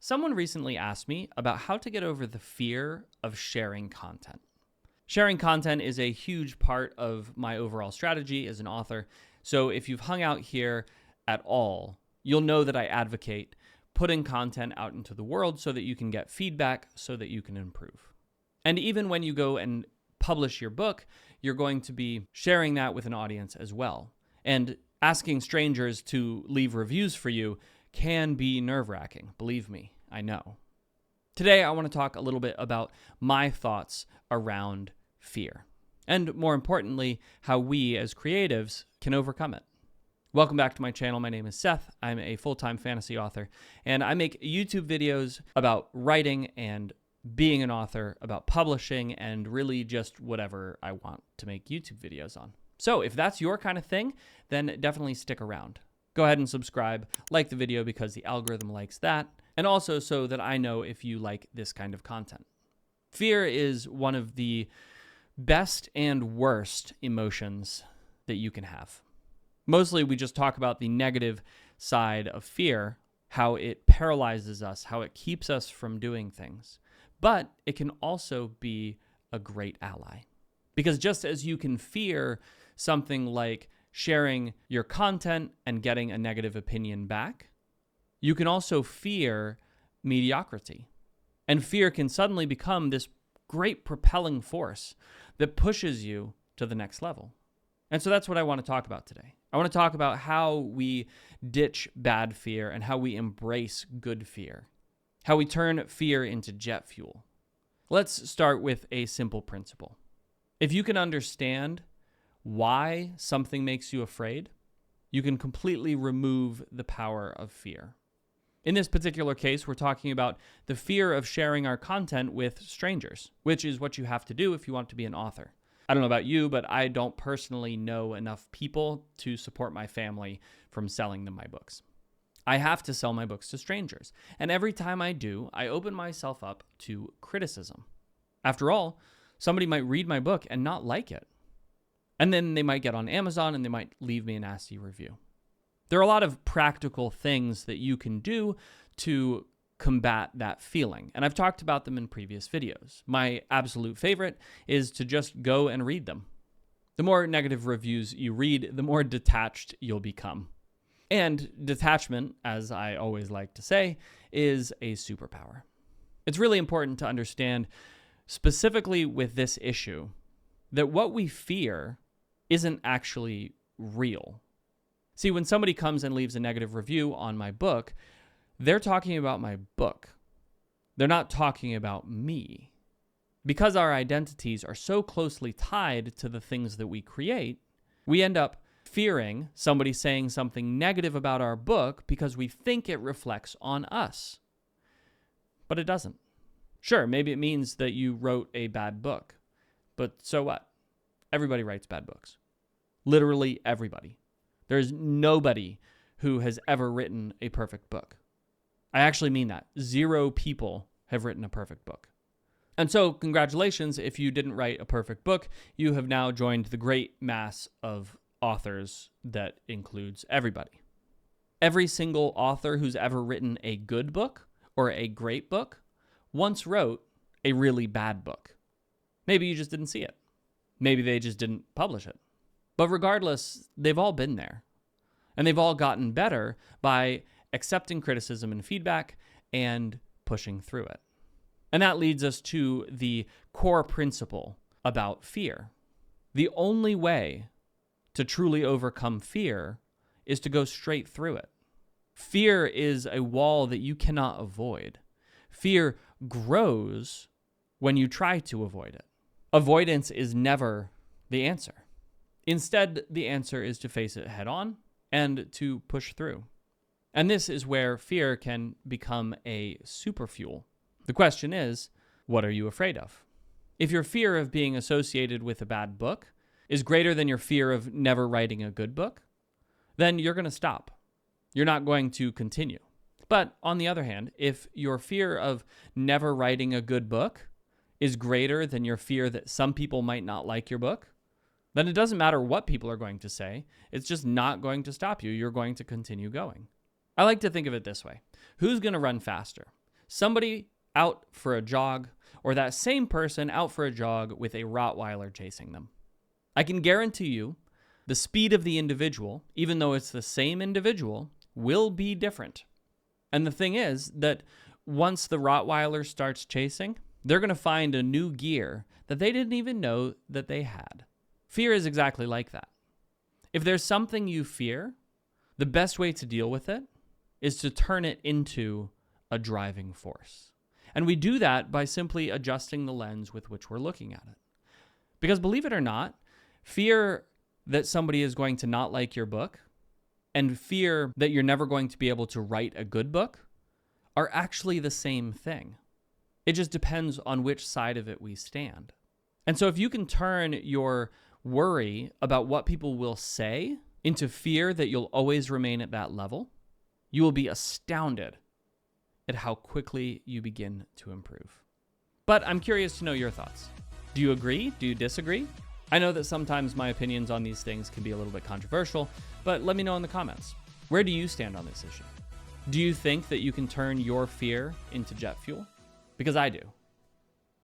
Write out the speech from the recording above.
Someone recently asked me about how to get over the fear of sharing content. Sharing content is a huge part of my overall strategy as an author. So if you've hung out here at all, you'll know that I advocate putting content out into the world so that you can get feedback, so that you can improve. And even when you go and publish your book, you're going to be sharing that with an audience as well. And asking strangers to leave reviews for you can be nerve-wracking. Believe me, I know. Today, I want to talk a little bit about my thoughts around fear, and more importantly, how we as creatives can overcome it. Welcome back to my channel. My name is Seth. I'm a full-time fantasy author, and I make YouTube videos about writing and being an author, about publishing, and really just whatever I want to make YouTube videos on. So if that's your kind of thing, then definitely stick around. Go ahead and subscribe, like the video because the algorithm likes that, and also so that I know if you like this kind of content. Fear is one of the best and worst emotions that you can have. Mostly we just talk about the negative side of fear, how it paralyzes us, how it keeps us from doing things. But it can also be a great ally. Because just as you can fear something like sharing your content and getting a negative opinion back, you can also fear mediocrity. And fear can suddenly become this great propelling force that pushes you to the next level. And so that's what I want to talk about today. I want to talk about how we ditch bad fear and how we embrace good fear, how we turn fear into jet fuel. Let's start with a simple principle. If you can understand why something makes you afraid, you can completely remove the power of fear. In this particular case, we're talking about the fear of sharing our content with strangers, which is what you have to do if you want to be an author. I don't know about you, but I don't personally know enough people to support my family from selling them my books. I have to sell my books to strangers, and every time I do, I open myself up to criticism. After all, somebody might read my book and not like it. And then they might get on Amazon and they might leave me a nasty review. There are a lot of practical things that you can do to combat that feeling, and I've talked about them in previous videos. My absolute favorite is to just go and read them. The more negative reviews you read, the more detached you'll become. And detachment, as I always like to say, is a superpower. It's really important to understand, specifically with this issue, that what we fear isn't actually real. See, when somebody comes and leaves a negative review on my book, they're talking about my book. They're not talking about me. Because our identities are so closely tied to the things that we create, we end up fearing somebody saying something negative about our book because we think it reflects on us. But it doesn't. Sure, maybe it means that you wrote a bad book, but so what? Everybody writes bad books. Literally everybody. There's nobody who has ever written a perfect book. I actually mean that. 0 people have written a perfect book. And so congratulations, if you didn't write a perfect book, you have now joined the great mass of authors that includes everybody. Every single author who's ever written a good book or a great book once wrote a really bad book. Maybe you just didn't see it. Maybe they just didn't publish it. But regardless, they've all been there. And they've all gotten better by accepting criticism and feedback and pushing through it. And that leads us to the core principle about fear. The only way to truly overcome fear is to go straight through it. Fear is a wall that you cannot avoid. Fear grows when you try to avoid it. Avoidance is never the answer. Instead, the answer is to face it head on and to push through. And this is where fear can become a super fuel. The question is, what are you afraid of? If your fear of being associated with a bad book is greater than your fear of never writing a good book, then you're going to stop. You're not going to continue. But on the other hand, if your fear of never writing a good book is greater than your fear that some people might not like your book, then it doesn't matter what people are going to say. It's just not going to stop you. You're going to continue going. I like to think of it this way. Who's going to run faster? somebody out for a jog, or that same person out for a jog with a Rottweiler chasing them. I can guarantee you the speed of the individual, even though it's the same individual, will be different. And the thing is that once the Rottweiler starts chasing, they're going to find a new gear that they didn't even know that they had. Fear is exactly like that. If there's something you fear, the best way to deal with it is to turn it into a driving force. And we do that by simply adjusting the lens with which we're looking at it. Because believe it or not, fear that somebody is going to not like your book and fear that you're never going to be able to write a good book are actually the same thing. It just depends on which side of it we stand. And so if you can turn your worry about what people will say into fear that you'll always remain at that level, you will be astounded at how quickly you begin to improve. But I'm curious to know your thoughts. Do you agree? Do you disagree? I know that sometimes my opinions on these things can be a little bit controversial, but let me know in the comments. Where do you stand on this issue? Do you think that you can turn your fear into jet fuel? Because I do.